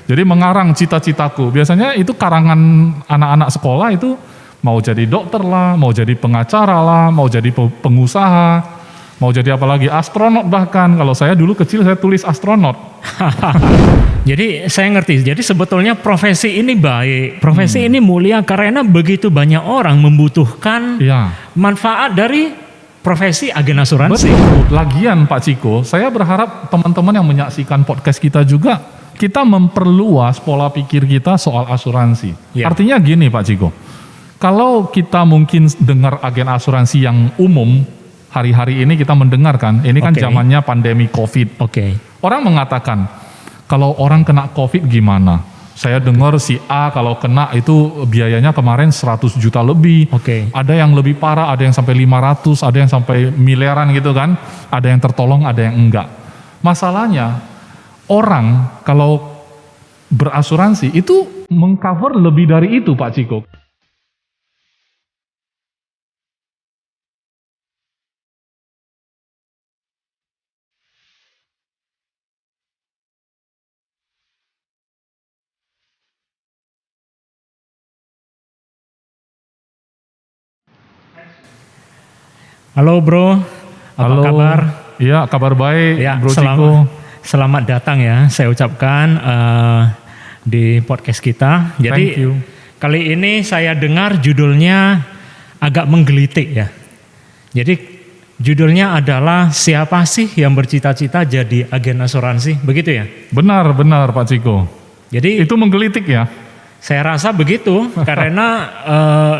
Jadi mengarang cita-citaku. Biasanya itu karangan anak-anak sekolah itu mau jadi dokter lah, mau jadi pengacara lah, mau jadi pengusaha, mau jadi apa lagi, astronot bahkan. Kalau saya dulu kecil saya tulis astronot. Jadi saya ngerti, jadi sebetulnya profesi ini baik, profesi ini mulia karena begitu banyak orang membutuhkan manfaat dari profesi agen asuransi. Betul. Lagian Pak Ciko, saya berharap teman-teman yang menyaksikan podcast kita juga, kita memperluas pola pikir kita soal asuransi. Artinya gini Pak Ciko, kalau kita mungkin dengar agen asuransi yang umum, hari-hari ini kita mendengarkan, ini kan zamannya pandemi COVID. Orang mengatakan, kalau orang kena COVID gimana? Saya dengar si A kalau kena itu biayanya kemarin 100 juta lebih. Ada yang lebih parah, ada yang sampai 500, ada yang sampai miliaran gitu kan. Ada yang tertolong, ada yang enggak. Masalahnya, orang kalau berasuransi itu mengcover lebih dari itu Pak Ciko. Halo bro, apa kabar? Iya, kabar baik Bro Ciko. Selamat datang ya, saya ucapkan di podcast kita. Jadi kali ini saya dengar judulnya agak menggelitik ya. Jadi judulnya adalah siapa sih yang bercita-cita jadi agen asuransi, begitu ya? Benar Pak Ciko. Jadi itu menggelitik ya? Saya rasa begitu karena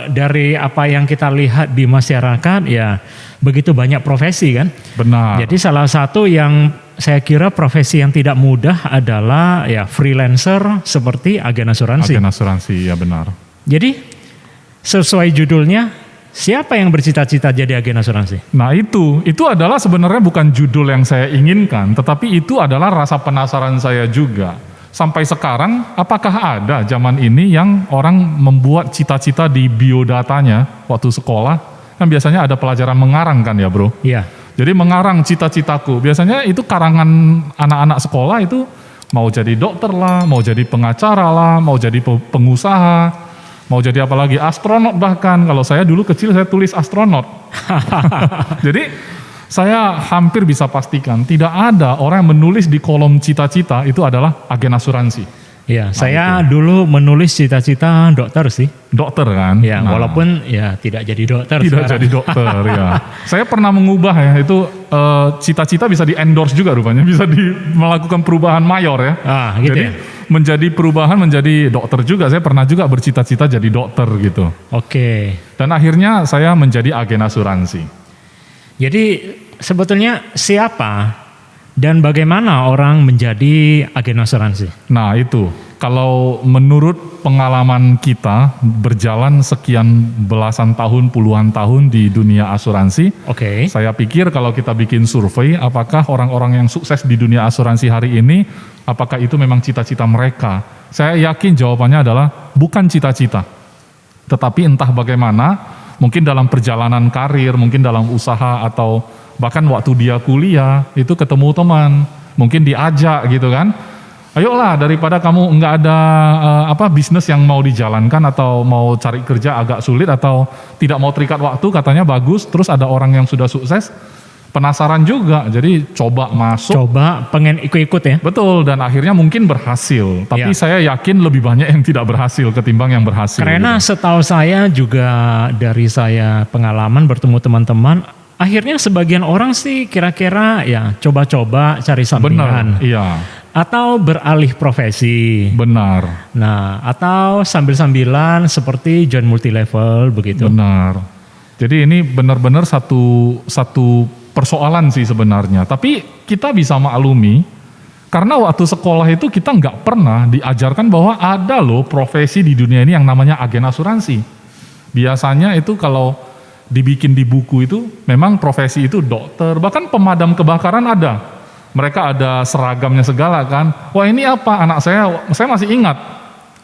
dari apa yang kita lihat di masyarakat ya begitu banyak profesi kan. Benar. Jadi salah satu yang saya kira profesi yang tidak mudah adalah ya freelancer seperti agen asuransi. Agen asuransi ya benar. Jadi sesuai judulnya, siapa yang bercita-cita jadi agen asuransi? Nah itu adalah sebenarnya bukan judul yang saya inginkan, tetapi itu adalah rasa penasaran saya juga. Sampai sekarang, apakah ada zaman ini yang orang membuat cita-cita di biodatanya waktu sekolah? Kan biasanya ada pelajaran mengarang kan ya bro? Iya. Jadi mengarang cita-citaku. Biasanya itu karangan anak-anak sekolah itu mau jadi dokter lah, mau jadi pengacara lah, mau jadi pengusaha, mau jadi apa lagi, astronot bahkan. Kalau saya dulu kecil saya tulis astronot. Jadi saya hampir bisa pastikan tidak ada orang yang menulis di kolom cita-cita itu adalah agen asuransi. Ya, saya dulu menulis cita-cita dokter sih. Dokter kan? Ya, walaupun ya tidak jadi dokter. Tidak sekarang. Jadi dokter ya. Saya pernah mengubah ya, itu cita-cita bisa di-endorse juga rupanya, bisa melakukan perubahan mayor ya. Gitu jadi ya? menjadi perubahan menjadi dokter juga. Saya pernah juga bercita-cita jadi dokter gitu. Dan akhirnya saya menjadi agen asuransi. Jadi sebetulnya siapa dan bagaimana orang menjadi agen asuransi? Nah itu, kalau menurut pengalaman kita berjalan sekian belasan tahun, puluhan tahun di dunia asuransi, saya pikir kalau kita bikin survei, apakah orang-orang yang sukses di dunia asuransi hari ini, apakah itu memang cita-cita mereka? Saya yakin jawabannya adalah bukan cita-cita, tetapi entah bagaimana, mungkin dalam perjalanan karir, mungkin dalam usaha atau bahkan waktu dia kuliah itu ketemu teman, mungkin diajak gitu kan, ayolah daripada kamu nggak ada bisnis yang mau dijalankan atau mau cari kerja agak sulit atau tidak mau terikat waktu katanya bagus, terus ada orang yang sudah sukses, penasaran juga, jadi coba masuk. Coba pengen ikut-ikut ya? Betul, dan akhirnya mungkin berhasil. Tapi saya yakin lebih banyak yang tidak berhasil ketimbang yang berhasil. Karena setahu saya juga dari saya pengalaman bertemu teman-teman, akhirnya sebagian orang sih kira-kira ya coba-coba cari sampingan. Benar, iya. Atau beralih profesi. Benar. Nah, atau sambil-sambilan seperti join multilevel begitu. Benar. Jadi ini benar-benar satu persoalan sih sebenarnya, tapi kita bisa maklumi karena waktu sekolah itu kita nggak pernah diajarkan bahwa ada loh profesi di dunia ini yang namanya agen asuransi. Biasanya itu kalau dibikin di buku itu memang profesi itu dokter, bahkan pemadam kebakaran ada. Mereka ada seragamnya segala kan. Wah ini apa, anak saya masih ingat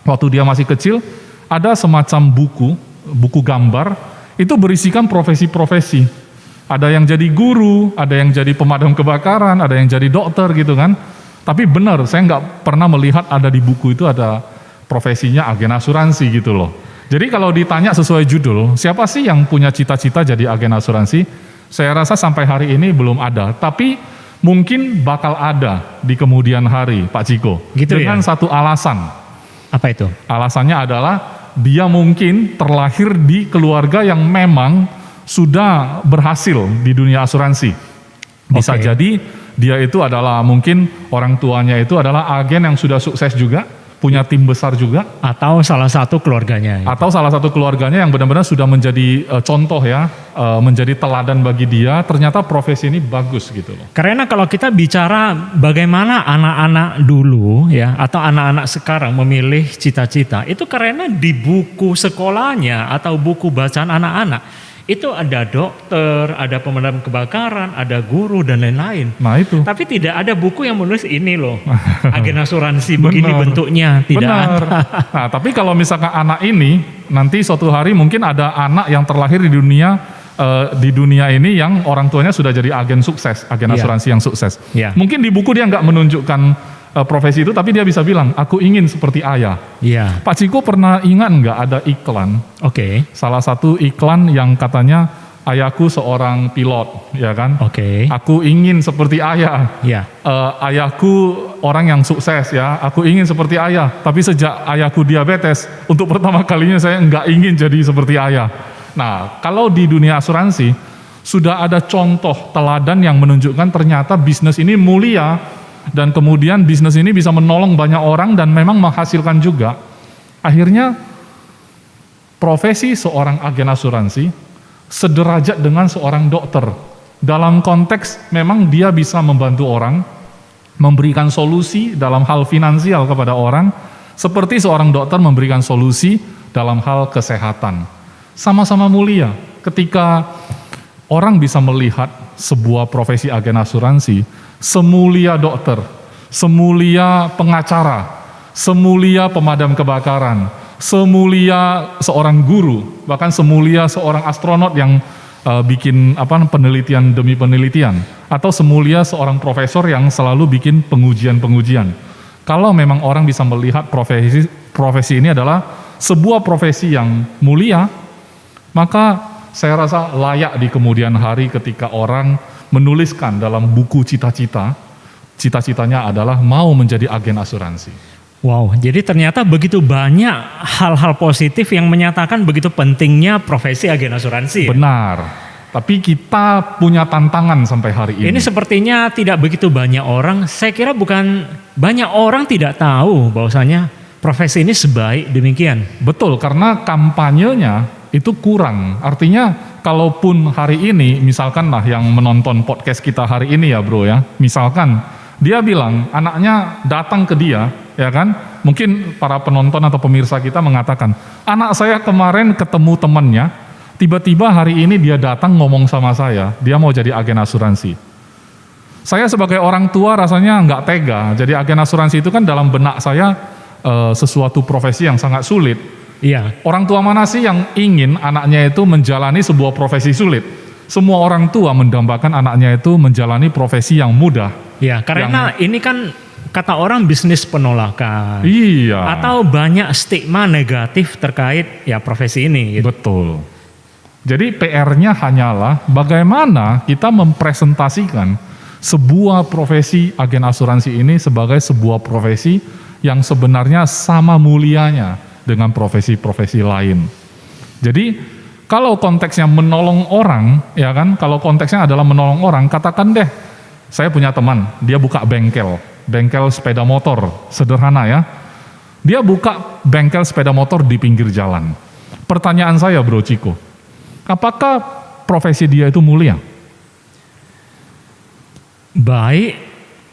waktu dia masih kecil ada semacam buku gambar itu berisikan profesi-profesi. Ada yang jadi guru, ada yang jadi pemadam kebakaran, ada yang jadi dokter gitu kan. Tapi benar, saya nggak pernah melihat ada di buku itu ada profesinya agen asuransi gitu loh. Jadi kalau ditanya sesuai judul, siapa sih yang punya cita-cita jadi agen asuransi? Saya rasa sampai hari ini belum ada, tapi mungkin bakal ada di kemudian hari, Pak Ciko. Gitu dengan ya? satu alasan. Apa itu? Alasannya adalah dia mungkin terlahir di keluarga yang memang sudah berhasil di dunia asuransi. Bisa jadi dia itu adalah mungkin orang tuanya itu adalah agen yang sudah sukses juga, punya tim besar juga. Atau salah satu keluarganya. Gitu. Atau salah satu keluarganya yang benar-benar sudah menjadi contoh ya, menjadi teladan bagi dia, ternyata profesi ini bagus gitu loh. Karena kalau kita bicara bagaimana anak-anak dulu ya, atau anak-anak sekarang memilih cita-cita, itu karena di buku sekolahnya atau buku bacaan anak-anak, itu ada dokter, ada pemadam kebakaran, ada guru dan lain-lain. Nah itu. Tapi tidak ada buku yang menulis ini loh, agen asuransi begini bentuknya, tidak ada. Nah tapi kalau misalkan anak ini, nanti suatu hari mungkin ada anak yang terlahir di dunia ini yang orang tuanya sudah jadi agen sukses, agen asuransi yang sukses. Mungkin di buku dia nggak menunjukkan profesi itu, tapi dia bisa bilang, aku ingin seperti ayah. Pak Ciko pernah ingat nggak ada iklan? Salah satu iklan yang katanya, ayahku seorang pilot, ya kan? Aku ingin seperti ayah. Ayahku orang yang sukses ya, aku ingin seperti ayah. Tapi sejak ayahku diabetes, untuk pertama kalinya saya nggak ingin jadi seperti ayah. Nah, kalau di dunia asuransi, sudah ada contoh teladan yang menunjukkan ternyata bisnis ini mulia, dan kemudian bisnis ini bisa menolong banyak orang dan memang menghasilkan juga. Akhirnya profesi seorang agen asuransi sederajat dengan seorang dokter. Dalam konteks memang dia bisa membantu orang, memberikan solusi dalam hal finansial kepada orang, seperti seorang dokter memberikan solusi dalam hal kesehatan. Sama-sama mulia. Ketika orang bisa melihat sebuah profesi agen asuransi, semulia dokter, semulia pengacara, semulia pemadam kebakaran, semulia seorang guru, bahkan semulia seorang astronot yang bikin penelitian demi penelitian, atau semulia seorang profesor yang selalu bikin pengujian-pengujian. Kalau memang orang bisa melihat profesi ini adalah sebuah profesi yang mulia, maka saya rasa layak di kemudian hari ketika orang menuliskan dalam buku cita-cita, cita-citanya adalah mau menjadi agen asuransi. Wow, jadi ternyata begitu banyak hal-hal positif yang menyatakan begitu pentingnya profesi agen asuransi. Benar, tapi kita punya tantangan sampai hari ini. Ini sepertinya tidak begitu banyak orang, saya kira bukan banyak orang tidak tahu bahwasanya profesi ini sebaik demikian. Betul, karena kampanyenya itu kurang. Artinya kalaupun hari ini, misalkan lah yang menonton podcast kita hari ini ya bro ya, misalkan dia bilang anaknya datang ke dia, ya kan, mungkin para penonton atau pemirsa kita mengatakan, anak saya kemarin ketemu temannya, tiba-tiba hari ini dia datang ngomong sama saya, dia mau jadi agen asuransi. Saya sebagai orang tua rasanya nggak tega, jadi agen asuransi itu kan dalam benak saya sesuatu profesi yang sangat sulit. Orang tua mana sih yang ingin anaknya itu menjalani sebuah profesi sulit? Semua orang tua mendambakan anaknya itu menjalani profesi yang mudah. Karena ini kan kata orang bisnis penolakan. Atau banyak stigma negatif terkait ya profesi ini. Gitu. Betul. Jadi PR-nya hanyalah bagaimana kita mempresentasikan sebuah profesi agen asuransi ini sebagai sebuah profesi yang sebenarnya sama mulianya dengan profesi-profesi lain. Jadi kalau konteksnya menolong orang, ya kan, kalau konteksnya adalah menolong orang, katakan deh, saya punya teman, dia buka bengkel sepeda motor, sederhana ya. Dia buka bengkel sepeda motor di pinggir jalan. Pertanyaan saya Bro Ciko, apakah profesi dia itu mulia? Baik,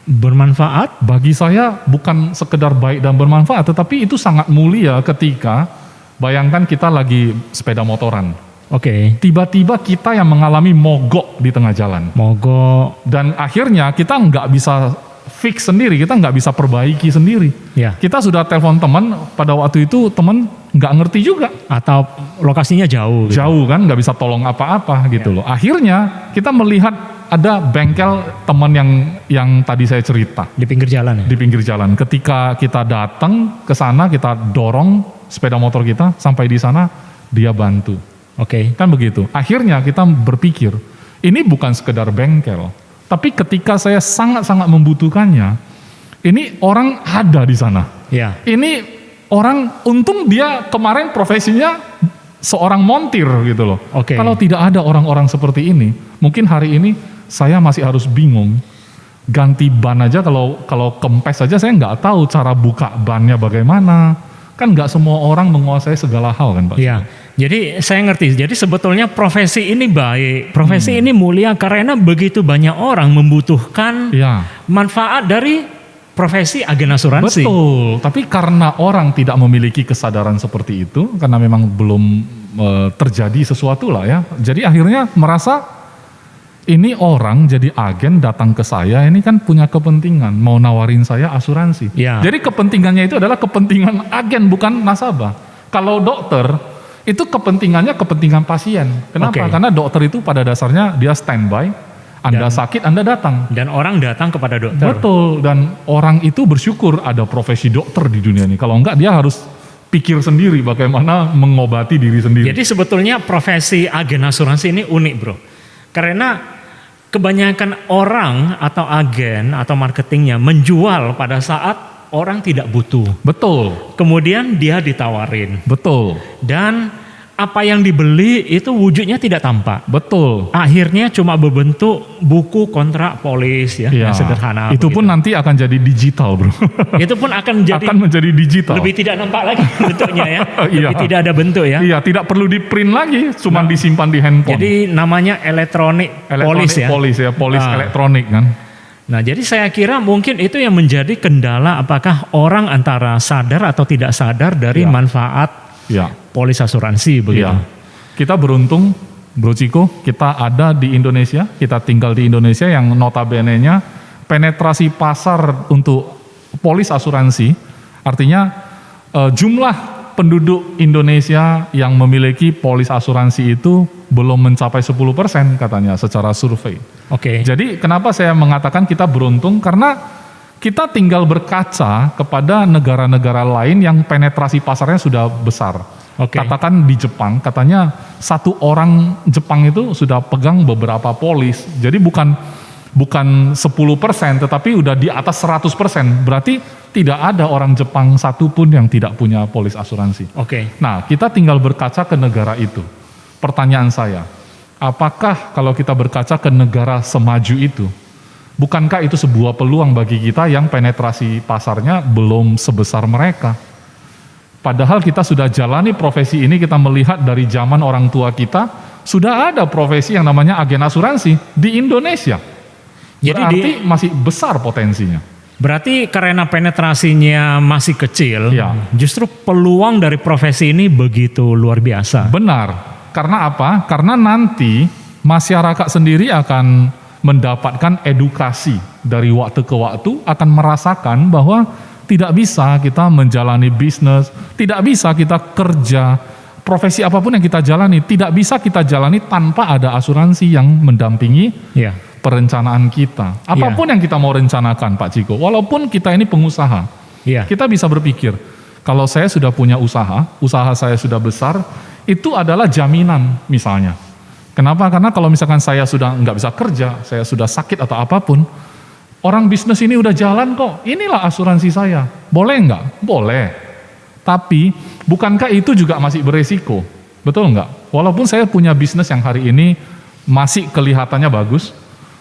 bermanfaat. Bagi saya bukan sekedar baik dan bermanfaat, tetapi itu sangat mulia ketika bayangkan kita lagi sepeda motoran. Tiba-tiba kita yang mengalami mogok di tengah jalan. Dan akhirnya kita nggak bisa fix sendiri, kita nggak bisa perbaiki sendiri. Kita sudah telepon teman, pada waktu itu teman nggak ngerti juga. Atau lokasinya jauh. Jauh kan, nggak bisa tolong apa-apa gitu loh. Akhirnya kita melihat ada bengkel teman yang tadi saya cerita. Di pinggir jalan ya? Di pinggir jalan. Ketika kita datang ke sana, kita dorong sepeda motor kita sampai di sana, dia bantu. Oke. Kan begitu. Akhirnya kita berpikir, ini bukan sekedar bengkel. Tapi ketika saya sangat-sangat membutuhkannya, ini orang ada di sana. Ya. Ini orang, untung dia kemarin profesinya seorang montir gitu loh. Oke. Kalau tidak ada orang-orang seperti ini, mungkin hari ini saya masih harus bingung. Ganti ban aja, kalau kempes aja saya nggak tahu cara buka bannya bagaimana. Kan nggak semua orang menguasai segala hal kan Pak. Iya. Jadi saya ngerti. Jadi sebetulnya profesi ini baik, profesi ini mulia karena begitu banyak orang membutuhkan manfaat dari profesi agen asuransi. Betul, tapi karena orang tidak memiliki kesadaran seperti itu, karena memang belum terjadi sesuatu lah ya. Jadi akhirnya merasa ini orang jadi agen datang ke saya, ini kan punya kepentingan, mau nawarin saya asuransi. Ya. Jadi kepentingannya itu adalah kepentingan agen, bukan nasabah. Kalau dokter, itu kepentingannya kepentingan pasien. Kenapa? Karena dokter itu pada dasarnya dia standby. Anda sakit, Anda datang. Dan orang datang kepada dokter. Betul, dan orang itu bersyukur ada profesi dokter di dunia ini. Kalau enggak dia harus pikir sendiri bagaimana mengobati diri sendiri. Jadi sebetulnya profesi agen asuransi ini unik bro. Karena kebanyakan orang atau agen atau marketingnya menjual pada saat orang tidak butuh. Betul. Kemudian dia ditawarin. Betul. Dan apa yang dibeli itu wujudnya tidak tampak. Betul. Akhirnya cuma berbentuk buku kontrak polis ya, yang sederhana. Itu pun nanti akan jadi digital bro. Itu pun akan menjadi digital. Lebih tidak nampak lagi bentuknya ya. Lebih tidak ada bentuk ya. Iya, tidak perlu di print lagi, cuma disimpan di handphone. Jadi namanya elektronik polis ya. Polis elektronik kan. Nah jadi saya kira mungkin itu yang menjadi kendala apakah orang antara sadar atau tidak sadar dari manfaat polis asuransi begitu. Kita beruntung Bro Ciko, kita ada di Indonesia, kita tinggal di Indonesia yang notabene-nya penetrasi pasar untuk polis asuransi, artinya jumlah penduduk Indonesia yang memiliki polis asuransi itu belum mencapai 10% katanya secara survei. Jadi kenapa saya mengatakan kita beruntung, karena kita tinggal berkaca kepada negara-negara lain yang penetrasi pasarnya sudah besar. Katakan di Jepang, katanya satu orang Jepang itu sudah pegang beberapa polis. Jadi bukan 10%, tetapi udah di atas 100%. Berarti tidak ada orang Jepang satupun yang tidak punya polis asuransi. Nah, kita tinggal berkaca ke negara itu. Pertanyaan saya, apakah kalau kita berkaca ke negara semaju itu, bukankah itu sebuah peluang bagi kita yang penetrasi pasarnya belum sebesar mereka? Padahal kita sudah jalani profesi ini, kita melihat dari zaman orang tua kita, sudah ada profesi yang namanya agen asuransi di Indonesia. Berarti masih besar potensinya. Berarti karena penetrasinya masih kecil, justru peluang dari profesi ini begitu luar biasa. Benar. Karena apa? Karena nanti masyarakat sendiri akan mendapatkan edukasi dari waktu ke waktu, akan merasakan bahwa tidak bisa kita menjalani bisnis, tidak bisa kita kerja, profesi apapun yang kita jalani, tidak bisa kita jalani tanpa ada asuransi yang mendampingi perencanaan kita. Apapun yang kita mau rencanakan Pak Ciko, walaupun kita ini pengusaha, kita bisa berpikir, kalau saya sudah punya usaha saya sudah besar, itu adalah jaminan misalnya. Kenapa? Karena kalau misalkan saya sudah nggak bisa kerja, saya sudah sakit atau apapun, orang bisnis ini udah jalan kok, inilah asuransi saya. Boleh nggak? Boleh. Tapi, bukankah itu juga masih beresiko? Betul nggak? Walaupun saya punya bisnis yang hari ini masih kelihatannya bagus,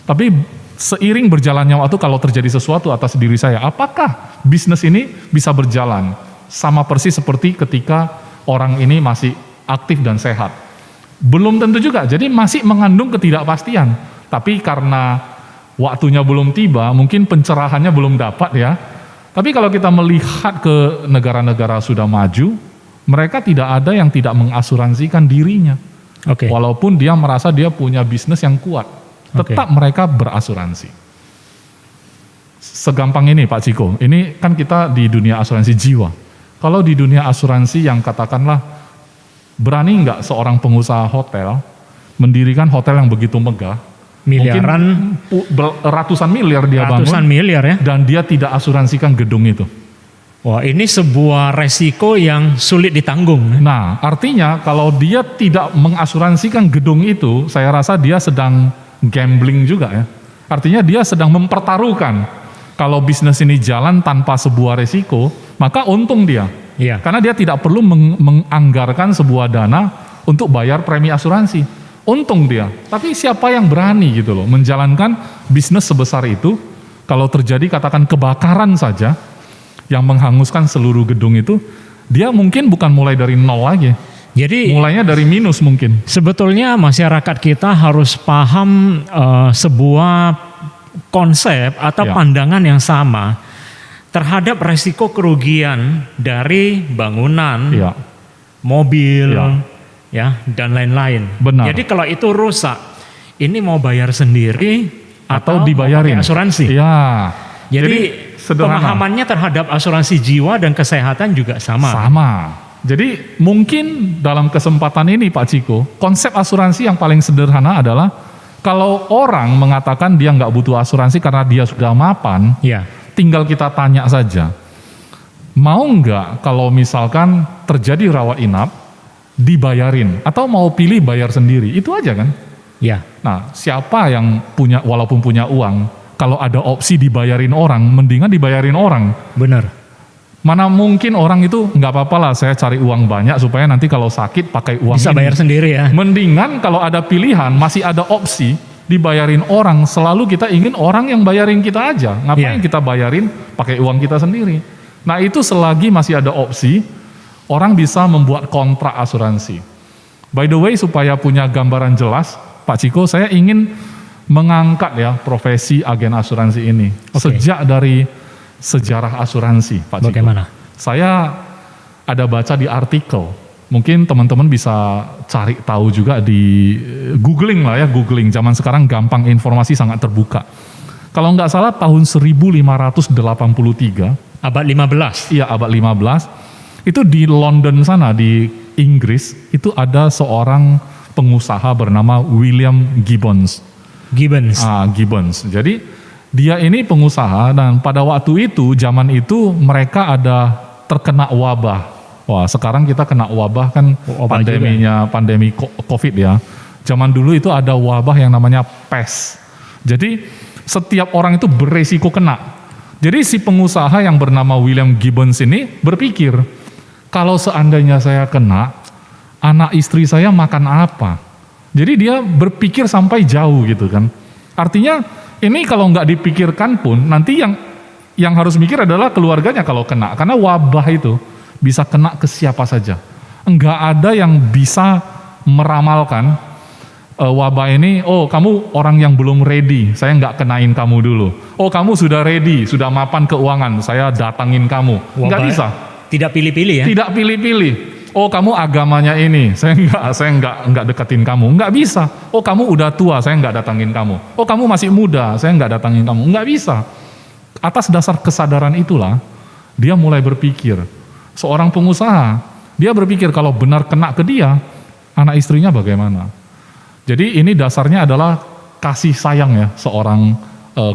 tapi seiring berjalannya waktu kalau terjadi sesuatu atas diri saya, apakah bisnis ini bisa berjalan? Sama persis seperti ketika orang ini masih aktif dan sehat. Belum tentu juga, jadi masih mengandung ketidakpastian. Tapi karena waktunya belum tiba, mungkin pencerahannya belum dapat ya. Tapi kalau kita melihat ke negara-negara sudah maju, mereka tidak ada yang tidak mengasuransikan dirinya. Walaupun dia merasa dia punya bisnis yang kuat, tetap mereka berasuransi. Segampang ini Pak Ciko, ini kan kita di dunia asuransi jiwa. Kalau di dunia asuransi yang katakanlah, berani nggak seorang pengusaha hotel mendirikan hotel yang begitu megah, Miliaran, ratusan miliar dia bangun. Ratusan miliar ya. Dan dia tidak asuransikan gedung itu. Wah, ini sebuah resiko yang sulit ditanggung. Nah, artinya kalau dia tidak mengasuransikan gedung itu, saya rasa dia sedang gambling juga ya. Artinya dia sedang mempertaruhkan. Kalau bisnis ini jalan tanpa sebuah resiko, maka untung dia. Iya. Karena dia tidak perlu menganggarkan sebuah dana untuk bayar premi asuransi. Untung dia. Tapi siapa yang berani gitu loh menjalankan bisnis sebesar itu, kalau terjadi katakan kebakaran saja yang menghanguskan seluruh gedung itu, dia mungkin bukan mulai dari nol lagi. Jadi mulainya dari minus mungkin. Sebetulnya masyarakat kita harus paham sebuah konsep atau pandangan yang sama terhadap resiko kerugian dari bangunan, mobil, ya dan lain-lain. Benar. Jadi kalau itu rusak, ini mau bayar sendiri atau dibayarin asuransi. Ya. Jadi pemahamannya terhadap asuransi jiwa dan kesehatan juga sama. Sama. Jadi mungkin dalam kesempatan ini Pak Ciko, konsep asuransi yang paling sederhana adalah kalau orang mengatakan dia nggak butuh asuransi karena dia sudah mapan, tinggal kita tanya saja, mau nggak kalau misalkan terjadi rawat inap dibayarin atau mau pilih bayar sendiri, itu aja kan? Ya. Nah, siapa yang punya walaupun punya uang, kalau ada opsi dibayarin orang, mendingan dibayarin orang. Benar. Mana mungkin orang itu nggak apa-apa lah, saya cari uang banyak supaya nanti kalau sakit pakai uang bisa ini. Bayar sendiri ya. Mendingan kalau ada pilihan, masih ada opsi dibayarin orang, selalu kita ingin orang yang bayarin kita aja. Ngapain kita bayarin pakai uang kita sendiri? Nah itu selagi masih ada opsi, orang bisa membuat kontrak asuransi. By the way, supaya punya gambaran jelas, Pak Ciko, saya ingin mengangkat ya profesi agen asuransi ini. Sejak dari sejarah asuransi, Pak Ciko. Bagaimana? Saya ada baca di artikel, mungkin teman-teman bisa cari tahu juga di googling lah ya, googling. Zaman sekarang gampang, informasi sangat terbuka. Kalau nggak salah tahun 1583. Abad 15? Iya, abad 15. Itu di London sana, di Inggris, itu ada seorang pengusaha bernama William Gibbons. Gibbons. Jadi dia ini pengusaha dan pada waktu itu, zaman itu mereka ada terkena wabah. Wah, sekarang kita kena wabah kan pandemi COVID ya. Zaman dulu itu ada wabah yang namanya pes. Jadi setiap orang itu beresiko kena. Jadi si pengusaha yang bernama William Gibbons ini berpikir, kalau seandainya saya kena, anak istri saya makan apa? Jadi dia berpikir sampai jauh gitu kan. Artinya ini kalau nggak dipikirkan pun, nanti yang harus mikir adalah keluarganya kalau kena. Karena wabah itu bisa kena ke siapa saja. Enggak ada yang bisa meramalkan wabah ini, oh kamu orang yang belum ready, saya nggak kenain kamu dulu. Oh kamu sudah ready, sudah mapan keuangan, saya datangin kamu. Nggak bisa. Tidak pilih-pilih ya? Tidak pilih-pilih. Oh kamu agamanya ini, saya nggak deketin kamu. Nggak bisa. Oh kamu udah tua, saya nggak datangin kamu. Oh kamu masih muda, saya nggak datangin kamu. Nggak bisa. Atas dasar kesadaran itulah, dia mulai berpikir. Seorang pengusaha, dia berpikir kalau benar kena ke dia, anak istrinya bagaimana? Jadi ini dasarnya adalah kasih sayang ya seorang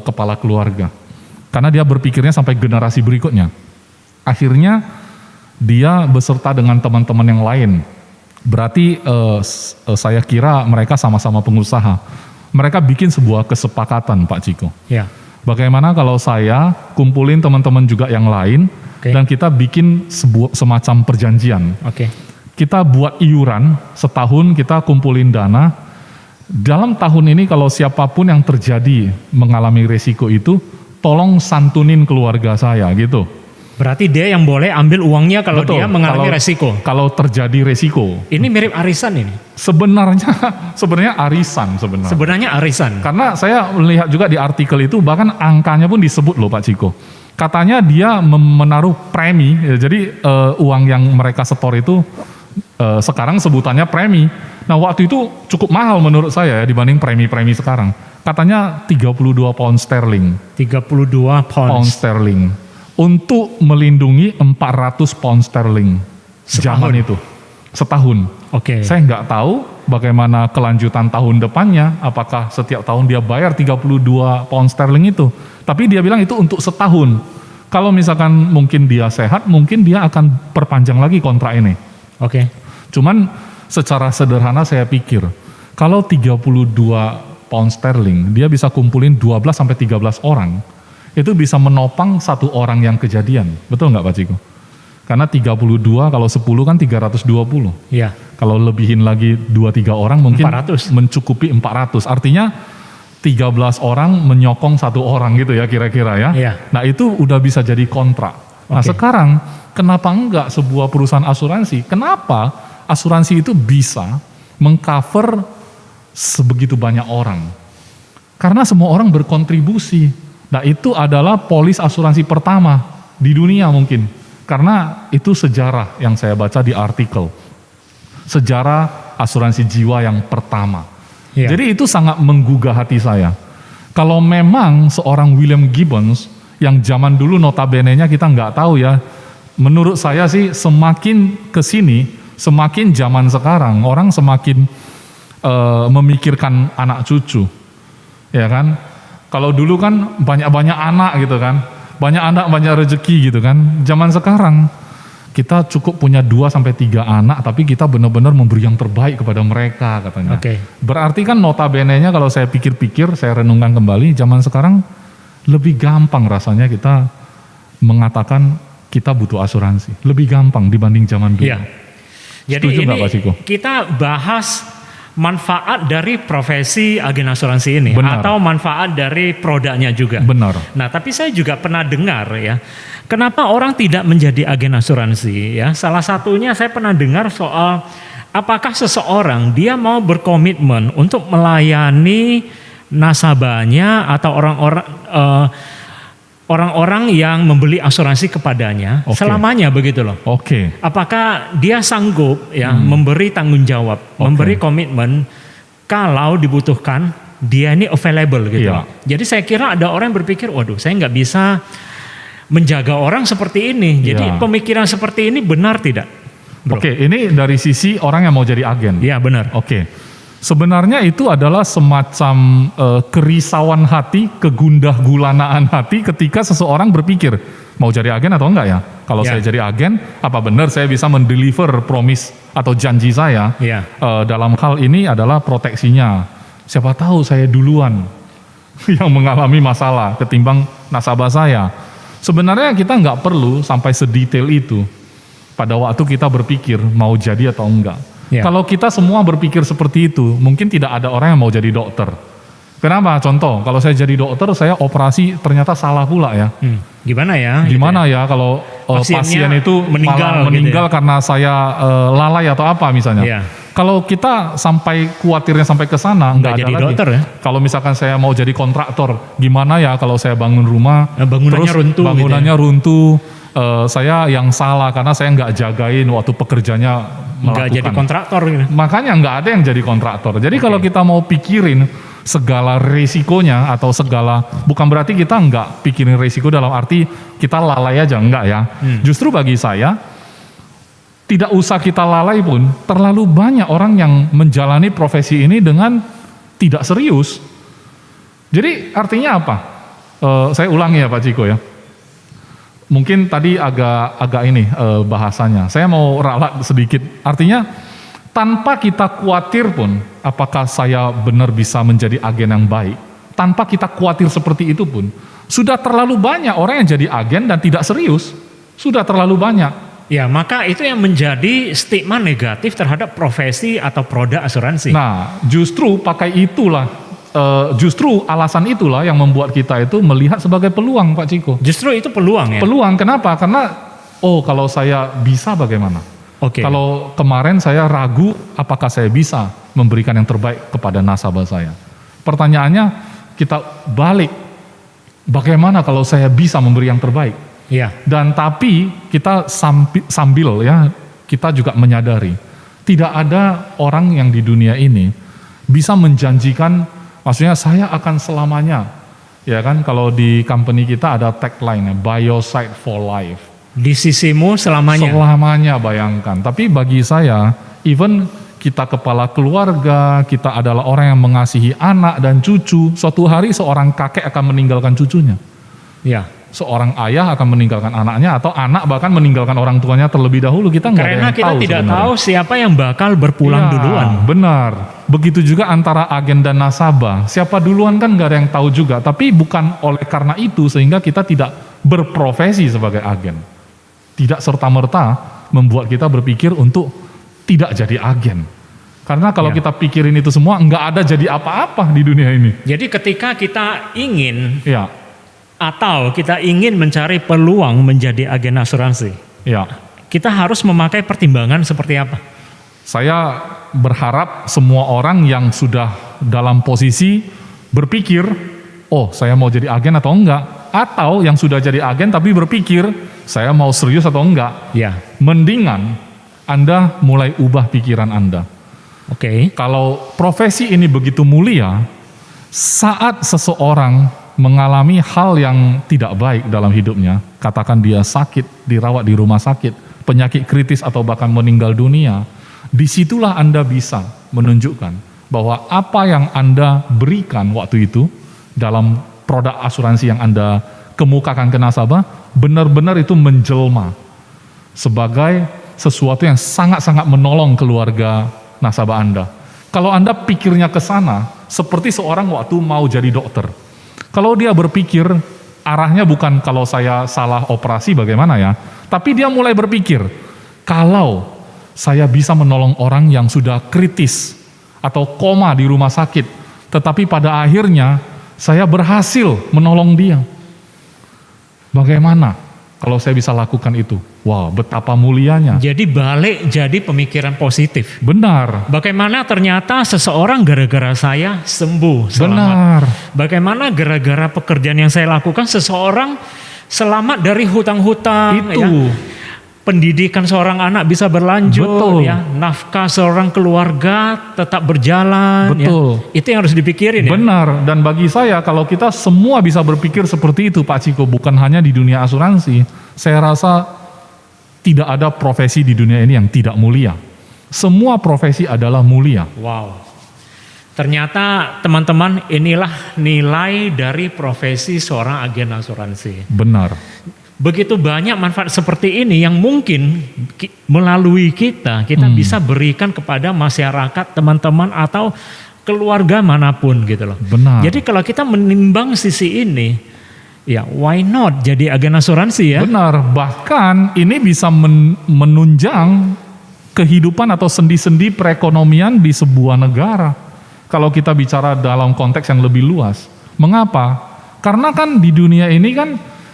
kepala keluarga. Karena dia berpikirnya sampai generasi berikutnya. Akhirnya dia beserta dengan teman-teman yang lain. Berarti saya kira mereka sama-sama pengusaha. Mereka bikin sebuah kesepakatan, Pak Ciko. Ya. Bagaimana kalau saya kumpulin teman-teman juga yang lain dan kita bikin semacam perjanjian. Kita buat iuran, setahun kita kumpulin dana. Dalam tahun ini kalau siapapun yang terjadi mengalami resiko itu, tolong santunin keluarga saya gitu. Berarti dia yang boleh ambil uangnya kalau dia mengalami resiko. Kalau terjadi resiko. Ini mirip arisan ini. Sebenarnya arisan sebenarnya. Sebenarnya arisan. Karena saya melihat juga di artikel itu bahkan angkanya pun disebut loh Pak Ciko. Katanya dia menaruh premi. Jadi uang yang mereka setor itu sekarang sebutannya premi. Nah waktu itu cukup mahal menurut saya ya, dibanding premi-premi sekarang. Katanya 32 pound sterling. 32 pound sterling. Untuk melindungi 400 pound sterling. Zaman itu. Setahun. Saya nggak tahu bagaimana kelanjutan tahun depannya, apakah setiap tahun dia bayar 32 pound sterling itu. Tapi dia bilang itu untuk setahun. Kalau misalkan mungkin dia sehat, mungkin dia akan perpanjang lagi kontrak ini. Oke. Cuman secara sederhana saya pikir, kalau 32 pound sterling, dia bisa kumpulin 12 sampai 13 orang, itu bisa menopang satu orang yang kejadian. Betul nggak Pak Ciko? Karena 32 kalau 10 kan 320. Iya. Kalau lebihin lagi 2-3 orang mungkin 400. mencukupi 400. Artinya 13 orang menyokong satu orang gitu ya kira-kira ya. Iya. Nah itu udah bisa jadi kontrak. Nah sekarang kenapa enggak sebuah perusahaan asuransi? Kenapa asuransi itu bisa mengcover sebegitu banyak orang? Karena semua orang berkontribusi. Nah itu adalah polis asuransi pertama di dunia mungkin. Karena itu sejarah yang saya baca di artikel. Sejarah asuransi jiwa yang pertama. Iya. Jadi itu sangat menggugah hati saya. Kalau memang seorang William Gibbons yang zaman dulu notabene-nya kita nggak tahu ya. Menurut saya sih semakin kesini, semakin zaman sekarang orang semakin memikirkan anak cucu, ya kan? Kalau dulu kan banyak-banyak anak gitu kan, banyak anak banyak rezeki gitu kan. Zaman sekarang kita cukup punya 2-3 anak, tapi kita benar-benar memberi yang terbaik kepada mereka katanya. Berarti kan notabene-nya kalau saya pikir-pikir, saya renungkan kembali, zaman sekarang lebih gampang rasanya kita mengatakan kita butuh asuransi. Lebih gampang dibanding zaman dulu. Iya. Jadi setuju nggak, Pak Ciko? Kita bahas manfaat dari profesi agen asuransi ini. Benar. Atau manfaat dari produknya juga. Benar. Nah, tapi saya juga pernah dengar ya, kenapa orang tidak menjadi agen asuransi ya. Salah satunya saya pernah dengar soal apakah seseorang dia mau berkomitmen untuk melayani nasabahnya atau orang-orang yang membeli asuransi kepadanya selamanya begitu loh. Apakah dia sanggup ya memberi tanggung jawab, memberi komitmen kalau dibutuhkan dia ini available gitu. Jadi saya kira ada orang yang berpikir, waduh saya nggak bisa menjaga orang seperti ini. Jadi pemikiran seperti ini benar tidak? Ini dari sisi orang yang mau jadi agen. Iya benar. Sebenarnya itu adalah semacam kerisauan hati, kegundah gulanaan hati ketika seseorang berpikir mau jadi agen atau enggak ya. Kalau saya jadi agen, apa benar saya bisa mendeliver promise atau janji saya? Dalam hal ini adalah proteksinya. Siapa tahu saya duluan yang mengalami masalah ketimbang nasabah saya. Sebenarnya kita nggak perlu sampai sedetail itu pada waktu kita berpikir mau jadi atau enggak. Kalau kita semua berpikir seperti itu, mungkin tidak ada orang yang mau jadi dokter. Kenapa? Contoh, kalau saya jadi dokter, saya operasi ternyata salah pula ya. Gimana ya? Gimana ya kalau pasien itu meninggal gitu ya? Karena saya lalai atau apa misalnya. Kalau kita sampai khawatirnya sampai ke sana, nggak ada jadi lagi. Dokter ya? Kalau misalkan saya mau jadi kontraktor, gimana ya kalau saya bangun rumah, bangunannya runtuh. Saya yang salah karena saya nggak jagain waktu pekerjanya melakukan. Nggak jadi kontraktor gitu. Makanya nggak ada yang jadi kontraktor. Jadi kalau kita mau pikirin segala resikonya atau segala, bukan berarti kita nggak pikirin resiko dalam arti kita lalai aja, enggak ya. Justru bagi saya tidak usah kita lalai pun, terlalu banyak orang yang menjalani profesi ini dengan tidak serius. Jadi artinya apa? Saya ulangi ya Pak Ciko ya. Mungkin tadi agak ini bahasanya. Saya mau ralat sedikit. Artinya tanpa kita khawatir pun apakah saya benar bisa menjadi agen yang baik. Tanpa kita khawatir seperti itu pun sudah terlalu banyak orang yang jadi agen dan tidak serius. Sudah terlalu banyak. Ya, maka itu yang menjadi stigma negatif terhadap profesi atau produk asuransi. Nah, justru pakai itulah. Justru alasan itulah yang membuat kita itu melihat sebagai peluang Pak Ciko. Justru itu peluang ya? Peluang, kenapa? Karena kalau saya bisa bagaimana? Kalau kemarin saya ragu apakah saya bisa memberikan yang terbaik kepada nasabah saya. Pertanyaannya kita balik, bagaimana kalau saya bisa memberi yang terbaik? Dan tapi kita sambil ya kita juga menyadari tidak ada orang yang di dunia ini bisa menjanjikan. Maksudnya saya akan selamanya, ya kan? Kalau di company kita ada tagline, by your side for life. Di sisimu selamanya. Selamanya bayangkan. Tapi bagi saya, even kita kepala keluarga, kita adalah orang yang mengasihi anak dan cucu. Suatu hari seorang kakek akan meninggalkan cucunya. Ya. Seorang ayah akan meninggalkan anaknya, atau anak bahkan meninggalkan orang tuanya terlebih dahulu. Kita nggak ada yang tahu. Karena kita tidak tahu siapa yang bakal berpulang duluan. Benar. Begitu juga antara agen dan nasabah. Siapa duluan kan nggak ada yang tahu juga. Tapi bukan oleh karena itu sehingga kita tidak berprofesi sebagai agen. Tidak serta-merta membuat kita berpikir untuk tidak jadi agen. Karena kalau kita pikirin itu semua, nggak ada jadi apa-apa di dunia ini. Jadi ketika kita ingin Ya. atau kita ingin mencari peluang menjadi agen asuransi, Ya. kita harus memakai pertimbangan seperti apa? Saya berharap semua orang yang sudah dalam posisi berpikir, oh saya mau jadi agen atau enggak, atau yang sudah jadi agen tapi berpikir, saya mau serius atau enggak, Ya. mendingan Anda mulai ubah pikiran Anda. Oke. Kalau profesi ini begitu mulia, saat seseorang mengalami hal yang tidak baik dalam hidupnya, katakan dia sakit, dirawat di rumah sakit, penyakit kritis atau bahkan meninggal dunia, disitulah Anda bisa menunjukkan bahwa apa yang Anda berikan waktu itu dalam produk asuransi yang Anda kemukakan ke nasabah, benar-benar itu menjelma sebagai sesuatu yang sangat-sangat menolong keluarga nasabah Anda. Kalau Anda pikirnya ke sana, seperti seorang waktu mau jadi dokter. Kalau dia berpikir, arahnya bukan kalau saya salah operasi bagaimana ya, tapi dia mulai berpikir, kalau saya bisa menolong orang yang sudah kritis atau koma di rumah sakit, tetapi pada akhirnya saya berhasil menolong dia. Bagaimana kalau saya bisa lakukan itu? Wow, betapa mulianya. Jadi balik jadi pemikiran positif. Benar. Bagaimana ternyata seseorang gara-gara saya sembuh, selamat. Benar. Bagaimana gara-gara pekerjaan yang saya lakukan seseorang selamat dari hutang-hutang. Itu. Ya. Pendidikan seorang anak bisa berlanjut. Betul. Ya. Nafkah seorang keluarga tetap berjalan. Betul. Ya. Itu yang harus dipikirin. Benar. Dan bagi saya kalau kita semua bisa berpikir seperti itu Pak Ciko, bukan hanya di dunia asuransi, saya rasa tidak ada profesi di dunia ini yang tidak mulia. Semua profesi adalah mulia. Wow. Ternyata teman-teman, inilah nilai dari profesi seorang agen asuransi. Benar. Begitu banyak manfaat seperti ini yang mungkin melalui kita bisa berikan kepada masyarakat, teman-teman atau keluarga manapun gitu loh. Benar. Jadi kalau kita menimbang sisi ini, ya why not jadi agen asuransi ya? Benar. Bahkan ini bisa menunjang kehidupan atau sendi-sendi perekonomian di sebuah negara. Kalau kita bicara dalam konteks yang lebih luas. Mengapa? Karena kan di dunia ini kan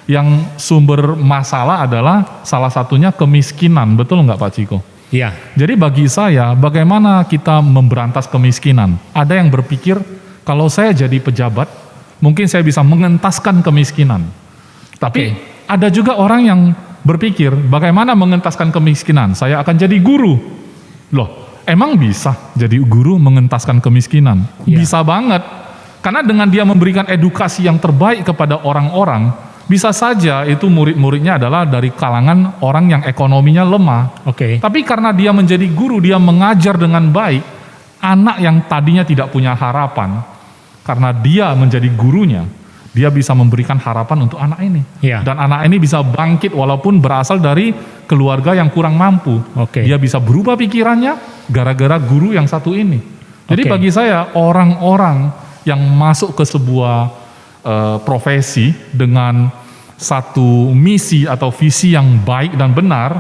yang sumber masalah adalah salah satunya kemiskinan. Betul nggak Pak Ciko? Iya. Jadi bagi saya, bagaimana kita memberantas kemiskinan? Ada yang berpikir, kalau saya jadi pejabat, mungkin saya bisa mengentaskan kemiskinan. Tapi ada juga orang yang berpikir, bagaimana mengentaskan kemiskinan? Saya akan jadi guru. Loh, emang bisa jadi guru mengentaskan kemiskinan? Ya. Bisa banget. Karena dengan dia memberikan edukasi yang terbaik kepada orang-orang, bisa saja itu murid-muridnya adalah dari kalangan orang yang ekonominya lemah. Tapi karena dia menjadi guru, dia mengajar dengan baik, anak yang tadinya tidak punya harapan, karena dia menjadi gurunya, dia bisa memberikan harapan untuk anak ini. Ya. Dan anak ini bisa bangkit walaupun berasal dari keluarga yang kurang mampu. Dia bisa berubah pikirannya gara-gara guru yang satu ini. Jadi bagi saya, orang-orang yang masuk ke sebuah profesi dengan satu misi atau visi yang baik dan benar,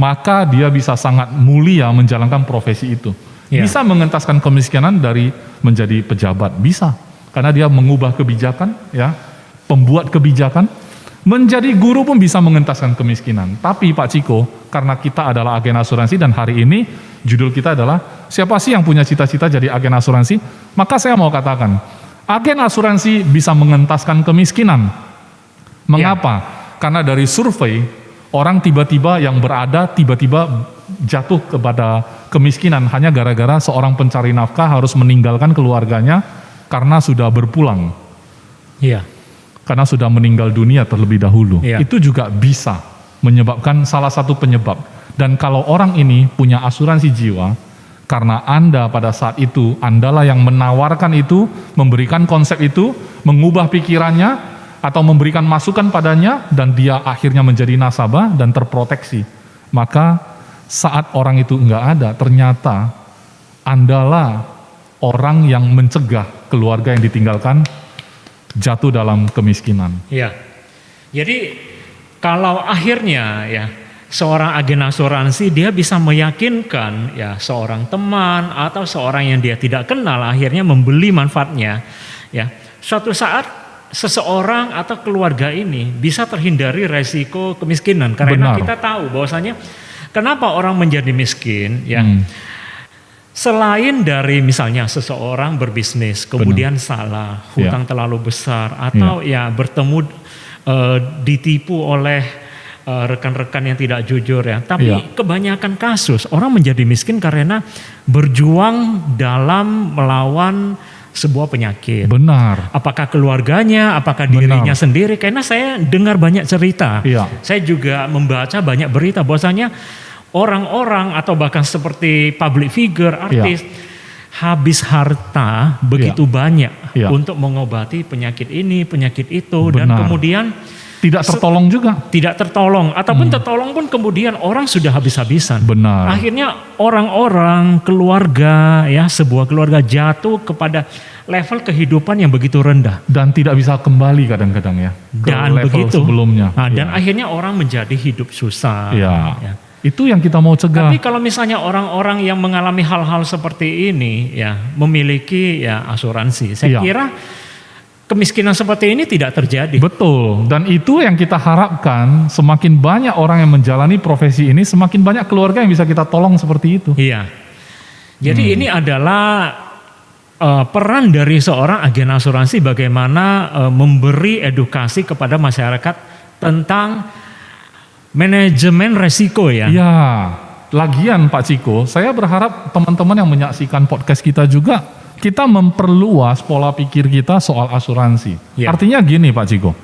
maka dia bisa sangat mulia menjalankan profesi itu. Bisa mengentaskan kemiskinan dari menjadi pejabat, bisa. Karena dia mengubah kebijakan, ya, pembuat kebijakan. Menjadi guru pun bisa mengentaskan kemiskinan. Tapi Pak Ciko, karena kita adalah agen asuransi dan hari ini judul kita adalah siapa sih yang punya cita-cita jadi agen asuransi? Maka saya mau katakan, agen asuransi bisa mengentaskan kemiskinan. Mengapa? Karena dari survei, orang tiba-tiba yang berada tiba-tiba jatuh kepada kemiskinan hanya gara-gara seorang pencari nafkah harus meninggalkan keluarganya karena sudah berpulang. Iya. Karena sudah meninggal dunia terlebih dahulu. Itu juga bisa menyebabkan salah satu penyebab. Dan kalau orang ini punya asuransi jiwa, Karena Anda pada saat itu, Andalah yang menawarkan itu, memberikan konsep itu, mengubah pikirannya, atau memberikan masukan padanya, dan dia akhirnya menjadi nasabah dan terproteksi. Maka saat orang itu enggak ada, ternyata Andalah orang yang mencegah keluarga yang ditinggalkan jatuh dalam kemiskinan. Ya, jadi kalau akhirnya ya seorang agen asuransi dia bisa meyakinkan ya seorang teman atau seorang yang dia tidak kenal akhirnya membeli manfaatnya, ya suatu saat seseorang atau keluarga ini bisa terhindari resiko kemiskinan karena Benar. kita tahu bahwasanya kenapa orang menjadi miskin ya. Selain dari misalnya seseorang berbisnis kemudian salah, hutang terlalu besar atau ya bertemu ditipu oleh rekan-rekan yang tidak jujur ya. Tapi kebanyakan kasus orang menjadi miskin karena berjuang dalam melawan sebuah penyakit. Benar. Apakah keluarganya, apakah dirinya sendiri? Karena saya dengar banyak cerita. Saya juga membaca banyak berita bahwasanya orang-orang atau bahkan seperti public figure, artis habis harta begitu banyak untuk mengobati penyakit ini, penyakit itu, dan kemudian tidak tertolong juga. Tidak tertolong, ataupun tertolong pun kemudian orang sudah habis-habisan. Benar. Akhirnya orang-orang, keluarga, ya sebuah keluarga jatuh kepada level kehidupan yang begitu rendah. Dan tidak bisa kembali kadang-kadang ya ke Dan level begitu. sebelumnya. Dan akhirnya orang menjadi hidup susah. Ya. Ya. Itu yang kita mau cegah. Tapi kalau misalnya orang-orang yang mengalami hal-hal seperti ini ya memiliki ya asuransi, saya kira kemiskinan seperti ini tidak terjadi. Betul. Dan itu yang kita harapkan, semakin banyak orang yang menjalani profesi ini, semakin banyak keluarga yang bisa kita tolong seperti itu. Iya. Jadi ini adalah peran dari seorang agen asuransi bagaimana memberi edukasi kepada masyarakat tentang manajemen resiko ya. Ya, lagian Pak Ciko, saya berharap teman-teman yang menyaksikan podcast kita juga, kita memperluas pola pikir kita soal asuransi. Artinya gini Pak Ciko,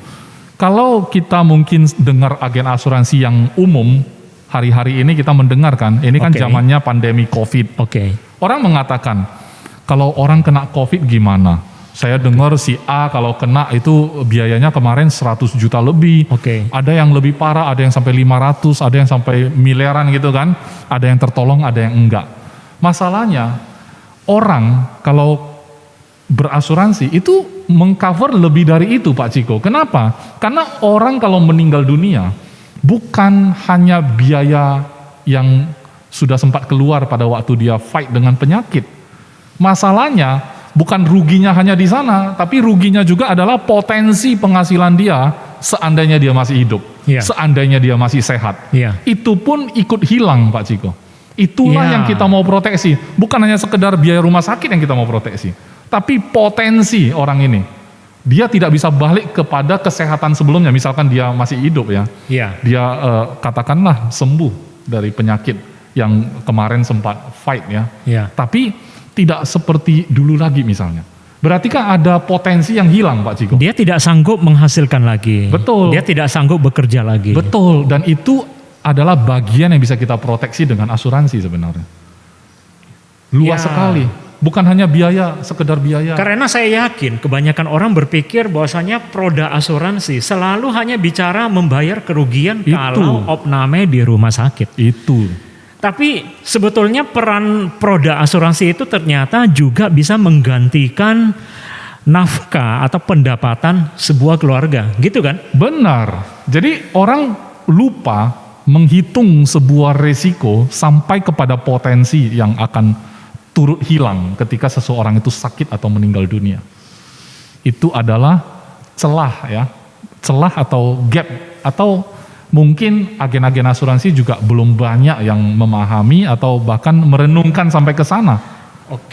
kalau kita mungkin dengar agen asuransi yang umum, hari-hari ini kita mendengarkan, ini kan zamannya pandemi COVID. Orang mengatakan, kalau orang kena COVID gimana? Saya dengar si A kalau kena itu biayanya kemarin 100 juta lebih. Ada yang lebih parah, ada yang sampai 500, ada yang sampai miliaran gitu kan. Ada yang tertolong, ada yang enggak. Masalahnya orang kalau berasuransi itu mengcover lebih dari itu Pak Ciko. Kenapa? Karena orang kalau meninggal dunia bukan hanya biaya yang sudah sempat keluar pada waktu dia fight dengan penyakit. Masalahnya bukan ruginya hanya di sana, tapi ruginya juga adalah potensi penghasilan dia seandainya dia masih hidup, seandainya dia masih sehat. Itu pun ikut hilang Pak Ciko. Itulah yang kita mau proteksi. Bukan hanya sekedar biaya rumah sakit yang kita mau proteksi, tapi potensi orang ini. Dia tidak bisa balik kepada kesehatan sebelumnya, misalkan dia masih hidup ya. Dia katakanlah sembuh dari penyakit yang kemarin sempat fight ya. Tapi tidak seperti dulu lagi misalnya. Berarti kan ada potensi yang hilang Pak Ciko. Dia tidak sanggup menghasilkan lagi. Betul. Dia tidak sanggup bekerja lagi. Betul. Dan itu adalah bagian yang bisa kita proteksi dengan asuransi sebenarnya. Luas sekali. Bukan hanya biaya, sekedar biaya. Karena saya yakin kebanyakan orang berpikir bahwasanya produk asuransi selalu hanya bicara membayar kerugian kalau opname di rumah sakit. Itu. Tapi sebetulnya peran produk asuransi itu ternyata juga bisa menggantikan nafkah atau pendapatan sebuah keluarga, gitu kan? Benar. Jadi orang lupa menghitung sebuah resiko sampai kepada potensi yang akan turut hilang ketika seseorang itu sakit atau meninggal dunia. Itu adalah celah ya, celah atau gap atau mungkin agen-agen asuransi juga belum banyak yang memahami atau bahkan merenungkan sampai ke sana.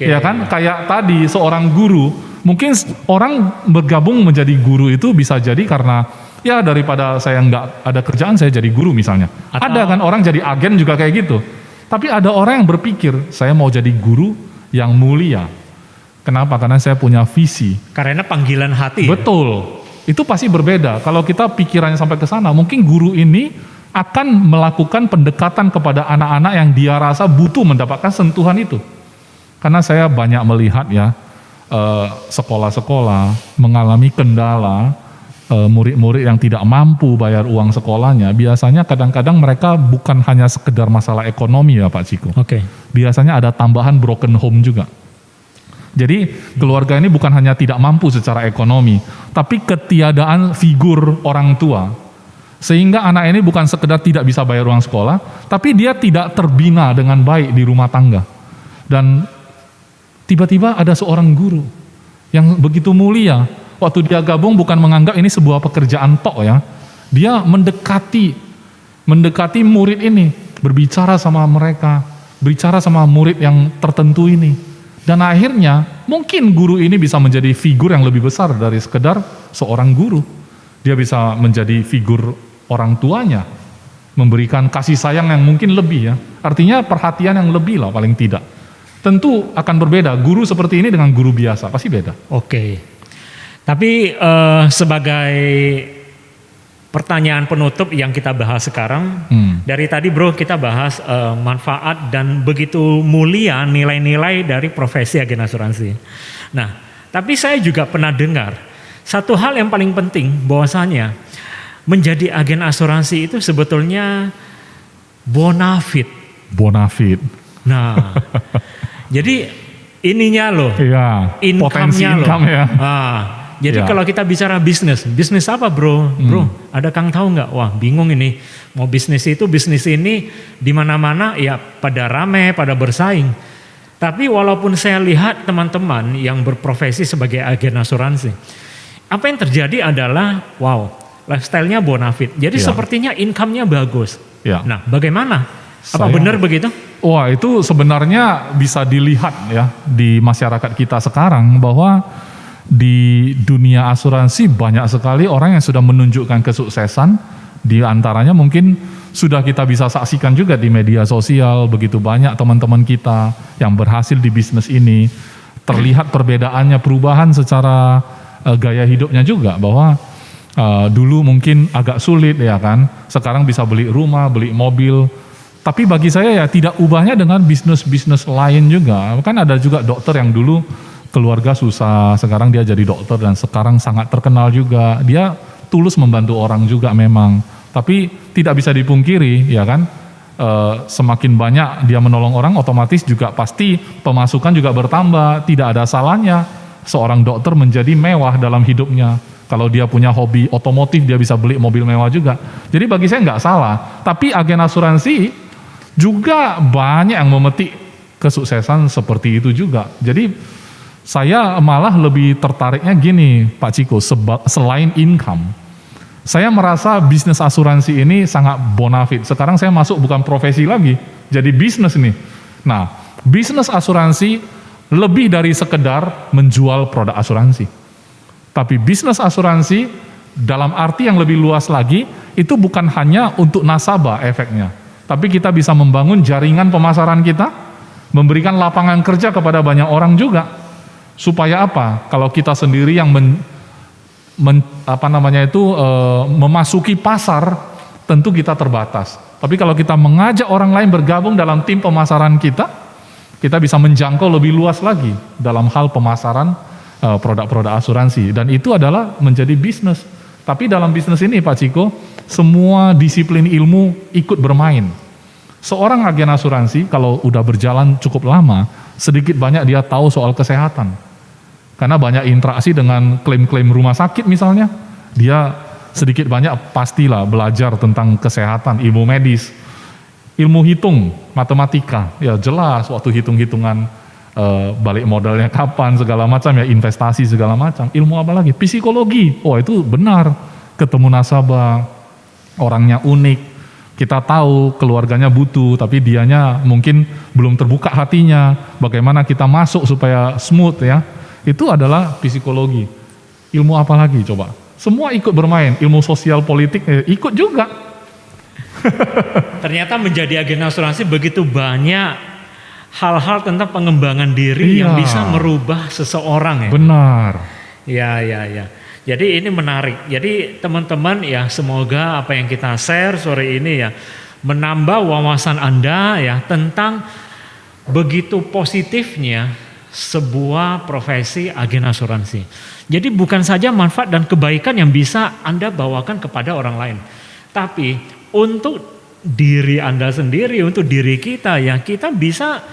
Ya kan, kayak tadi seorang guru, mungkin orang bergabung menjadi guru itu bisa jadi karena ya daripada saya nggak ada kerjaan saya jadi guru misalnya. Ada kan orang jadi agen juga kayak gitu. Tapi ada orang yang berpikir saya mau jadi guru yang mulia. Kenapa? Karena saya punya visi. Karena panggilan hati. Betul. Itu pasti berbeda. Kalau kita pikirannya sampai ke sana, mungkin guru ini akan melakukan pendekatan kepada anak-anak yang dia rasa butuh mendapatkan sentuhan itu. Karena saya banyak melihat ya, sekolah-sekolah mengalami kendala, murid-murid yang tidak mampu bayar uang sekolahnya, biasanya kadang-kadang mereka bukan hanya sekedar masalah ekonomi ya Pak Ciko. Biasanya ada tambahan broken home juga. Jadi keluarga ini bukan hanya tidak mampu secara ekonomi, tapi ketiadaan figur orang tua. Sehingga anak ini bukan sekedar tidak bisa bayar uang sekolah, tapi dia tidak terbina dengan baik di rumah tangga. Dan tiba-tiba ada seorang guru yang begitu mulia, waktu dia gabung bukan menganggap ini sebuah pekerjaan tok ya. Dia mendekati murid ini, berbicara sama mereka, berbicara sama murid yang tertentu ini. Dan akhirnya mungkin guru ini bisa menjadi figur yang lebih besar dari sekedar seorang guru. Dia bisa menjadi figur orang tuanya, memberikan kasih sayang yang mungkin lebih ya. Artinya perhatian yang lebih lah paling tidak. Tentu akan berbeda, guru seperti ini dengan guru biasa, pasti beda. Tapi sebagai pertanyaan penutup yang kita bahas sekarang, dari tadi bro kita bahas manfaat dan begitu mulia nilai-nilai dari profesi agen asuransi. Nah, tapi saya juga pernah dengar satu hal yang paling penting, bahwasanya menjadi agen asuransi itu sebetulnya bonafit. Nah, jadi ininya loh, income-nya loh. Jadi kalau kita bicara bisnis apa bro? Ada Kang tahu nggak? Wah bingung ini, mau bisnis ini di mana-mana ya pada rame, pada bersaing. Tapi walaupun saya lihat teman-teman yang berprofesi sebagai agen asuransi, apa yang terjadi adalah wow, lifestyle-nya bonafit. Jadi sepertinya income-nya bagus. Nah, bagaimana? Apa benar begitu? Wah, itu sebenarnya bisa dilihat ya di masyarakat kita sekarang, bahwa di dunia asuransi banyak sekali orang yang sudah menunjukkan kesuksesan. Di antaranya mungkin sudah kita bisa saksikan juga di media sosial, begitu banyak teman-teman kita yang berhasil di bisnis ini. Terlihat perbedaannya, perubahan secara gaya hidupnya juga, bahwa dulu mungkin agak sulit ya kan, sekarang bisa beli rumah, beli mobil. Tapi bagi saya ya tidak ubahnya dengan bisnis-bisnis lain juga. Kan ada juga dokter yang dulu keluarga susah, sekarang dia jadi dokter dan sekarang sangat terkenal juga. Dia tulus membantu orang juga memang. Tapi tidak bisa dipungkiri ya kan, semakin banyak dia menolong orang, otomatis juga pasti pemasukan juga bertambah. Tidak ada salahnya seorang dokter menjadi mewah dalam hidupnya. Kalau dia punya hobi otomotif, dia bisa beli mobil mewah juga. Jadi bagi saya nggak salah. Tapi agen asuransi juga banyak yang memetik kesuksesan seperti itu juga. Jadi saya malah lebih tertariknya gini Pak Ciko, selain income, saya merasa bisnis asuransi ini sangat bonafit. Sekarang saya masuk bukan profesi lagi, jadi bisnis nih. Nah, bisnis asuransi lebih dari sekedar menjual produk asuransi. Tapi bisnis asuransi dalam arti yang lebih luas lagi, itu bukan hanya untuk nasabah efeknya, tapi kita bisa membangun jaringan pemasaran kita, memberikan lapangan kerja kepada banyak orang juga. Supaya apa? Kalau kita sendiri yang memasuki pasar, tentu kita terbatas. Tapi kalau kita mengajak orang lain bergabung dalam tim pemasaran kita bisa menjangkau lebih luas lagi dalam hal pemasaran produk-produk asuransi. Dan itu adalah menjadi bisnis. Tapi dalam bisnis ini Pak Ciko, semua disiplin ilmu ikut bermain. Seorang agen asuransi kalau udah berjalan cukup lama, sedikit banyak dia tahu soal kesehatan. Karena banyak interaksi dengan klaim-klaim rumah sakit misalnya, dia sedikit banyak pastilah belajar tentang kesehatan, ilmu medis, ilmu hitung, matematika, ya jelas waktu hitung-hitungan balik modalnya kapan, segala macam ya, investasi segala macam. Ilmu apa lagi? Psikologi, oh itu benar, ketemu nasabah, orangnya unik, kita tahu keluarganya butuh, tapi dianya mungkin belum terbuka hatinya, bagaimana kita masuk supaya smooth ya. Itu adalah psikologi. Ilmu apa lagi coba? Semua ikut bermain, ilmu sosial politik ikut juga. Ternyata menjadi agen asuransi begitu banyak hal-hal tentang pengembangan diri yang bisa merubah seseorang ya. Benar. Ya. Jadi ini menarik. Jadi teman-teman ya, semoga apa yang kita share sore ini ya menambah wawasan Anda ya tentang begitu positifnya sebuah profesi agen asuransi. Jadi bukan saja manfaat dan kebaikan yang bisa Anda bawakan kepada orang lain, tapi untuk diri Anda sendiri, untuk diri kita, ya kita bisa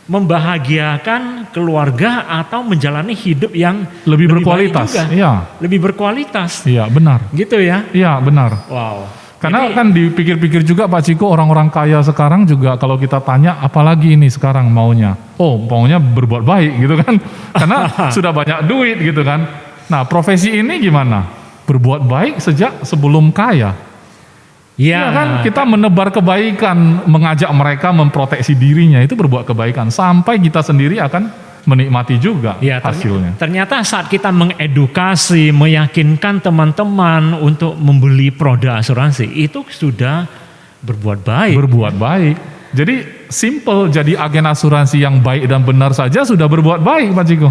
membahagiakan keluarga atau menjalani hidup yang lebih berkualitas. Iya. Lebih berkualitas. Iya, benar. Gitu ya? Iya, benar. Wow. Karena kan dipikir-pikir juga Pak Ciko, orang-orang kaya sekarang juga kalau kita tanya apalagi ini sekarang maunya. Oh, maunya berbuat baik gitu kan. Karena sudah banyak duit gitu kan. Nah, profesi ini gimana? Berbuat baik sejak sebelum kaya. Iya kan, kita menebar kebaikan, mengajak mereka memproteksi dirinya, itu berbuat kebaikan. Sampai kita sendiri akan menikmati juga hasilnya. Ternyata saat kita mengedukasi, meyakinkan teman-teman untuk membeli produk asuransi, itu sudah berbuat baik. Berbuat baik. Jadi simple, jadi agen asuransi yang baik dan benar saja sudah berbuat baik Pak Ciko.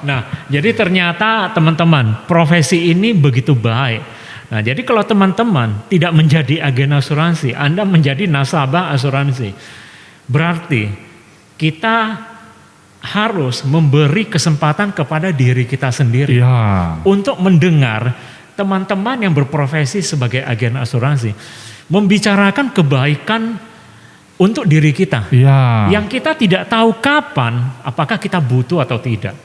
Nah, jadi ternyata teman-teman, profesi ini begitu baik. Nah, jadi kalau teman-teman tidak menjadi agen asuransi, Anda menjadi nasabah asuransi, berarti kita harus memberi kesempatan kepada diri kita sendiri untuk mendengar teman-teman yang berprofesi sebagai agen asuransi membicarakan kebaikan untuk diri kita, yang kita tidak tahu kapan, apakah kita butuh atau tidak.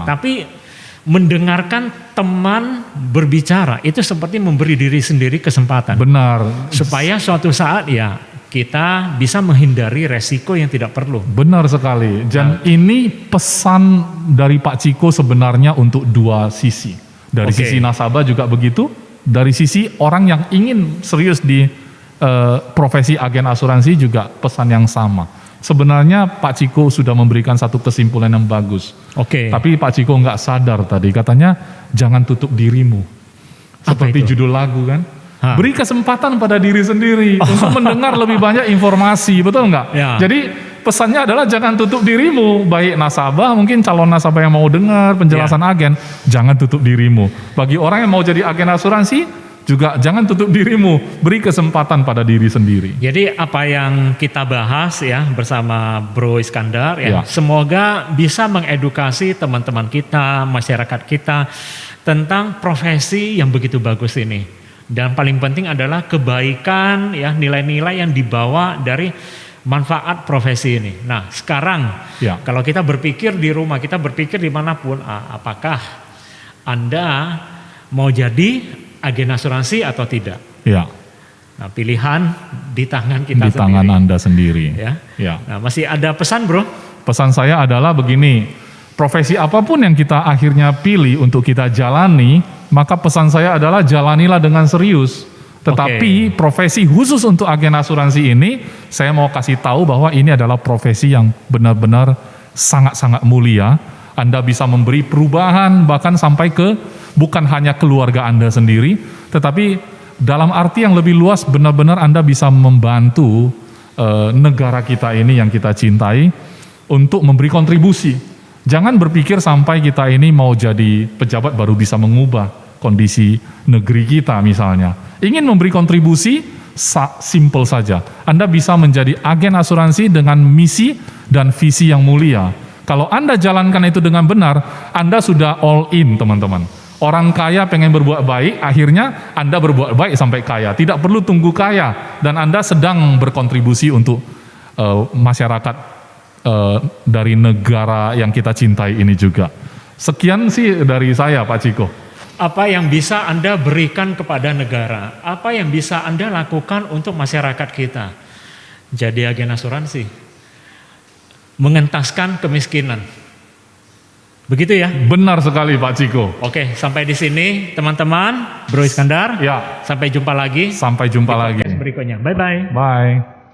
Tapi mendengarkan teman berbicara itu seperti memberi diri sendiri kesempatan. Benar. Supaya suatu saat ya kita bisa menghindari resiko yang tidak perlu. Benar sekali. Dan ini pesan dari Pak Ciko sebenarnya untuk dua sisi. Dari sisi nasabah juga begitu. Dari sisi orang yang ingin serius di profesi agen asuransi juga pesan yang sama. Sebenarnya Pak Ciko sudah memberikan satu kesimpulan yang bagus. Tapi Pak Ciko nggak sadar tadi, katanya jangan tutup dirimu. Seperti judul lagu kan. Beri kesempatan pada diri sendiri untuk mendengar lebih banyak informasi, betul nggak? Jadi pesannya adalah jangan tutup dirimu, baik nasabah, mungkin calon nasabah yang mau dengar penjelasan agen, jangan tutup dirimu. Bagi orang yang mau jadi agen asuransi, juga jangan tutup dirimu, beri kesempatan pada diri sendiri. Jadi apa yang kita bahas ya bersama Bro Iskandar ya, semoga bisa mengedukasi teman-teman kita, masyarakat kita tentang profesi yang begitu bagus ini. Dan paling penting adalah kebaikan ya, nilai-nilai yang dibawa dari manfaat profesi ini. Nah sekarang kalau kita berpikir di rumah, kita berpikir dimanapun, apakah Anda mau jadi agen asuransi atau tidak? Nah, pilihan di tangan kita sendiri. Di tangan Anda sendiri. Nah, masih ada pesan, Bro? Pesan saya adalah begini, profesi apapun yang kita akhirnya pilih untuk kita jalani, maka pesan saya adalah jalanilah dengan serius. Tetapi profesi khusus untuk agen asuransi ini, saya mau kasih tahu bahwa ini adalah profesi yang benar-benar sangat-sangat mulia. Anda bisa memberi perubahan bahkan sampai ke bukan hanya keluarga Anda sendiri, tetapi dalam arti yang lebih luas benar-benar Anda bisa membantu negara kita ini yang kita cintai untuk memberi kontribusi. Jangan berpikir sampai kita ini mau jadi pejabat baru bisa mengubah kondisi negeri kita misalnya. Ingin memberi kontribusi, simple saja. Anda bisa menjadi agen asuransi dengan misi dan visi yang mulia. Kalau Anda jalankan itu dengan benar, Anda sudah all in teman-teman. Orang kaya pengen berbuat baik, akhirnya Anda berbuat baik sampai kaya. Tidak perlu tunggu kaya, dan Anda sedang berkontribusi untuk masyarakat dari negara yang kita cintai ini juga. Sekian sih dari saya Pak Ciko. Apa yang bisa Anda berikan kepada negara? Apa yang bisa Anda lakukan untuk masyarakat kita? Jadi agen asuransi. Mengentaskan kemiskinan. Begitu ya? Benar sekali Pak Ciko. Oke, sampai di sini teman-teman, Bro Iskandar. Ya. Sampai jumpa lagi. Sampai jumpa lagi. Berikutnya. Bye-bye. Bye.